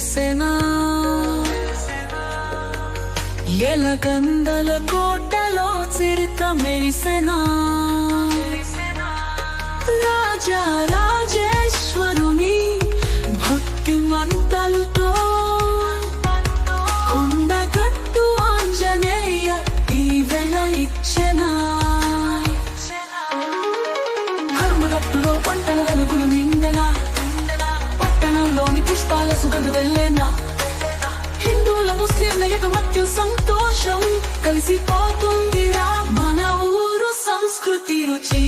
వెలిసెనా ఎలగందల కోటలో చిరుత మెరిసెనా రాజా రాజేశ్వరుని భక్తి మంటలతో కొండగట్టు ఆంజనేయ దీవెన ఇచ్చెనా ధర్మగట్టులో పంటల వెలుగులు నిండెనా పట్టణంలోని పుష్పాల సుగంధ వెళ్ళేనా హిందువుల ముస్లింల మధ్య సంతోషం కలిసిపోతుందిరా మన ఊరు సంస్కృతి రుచి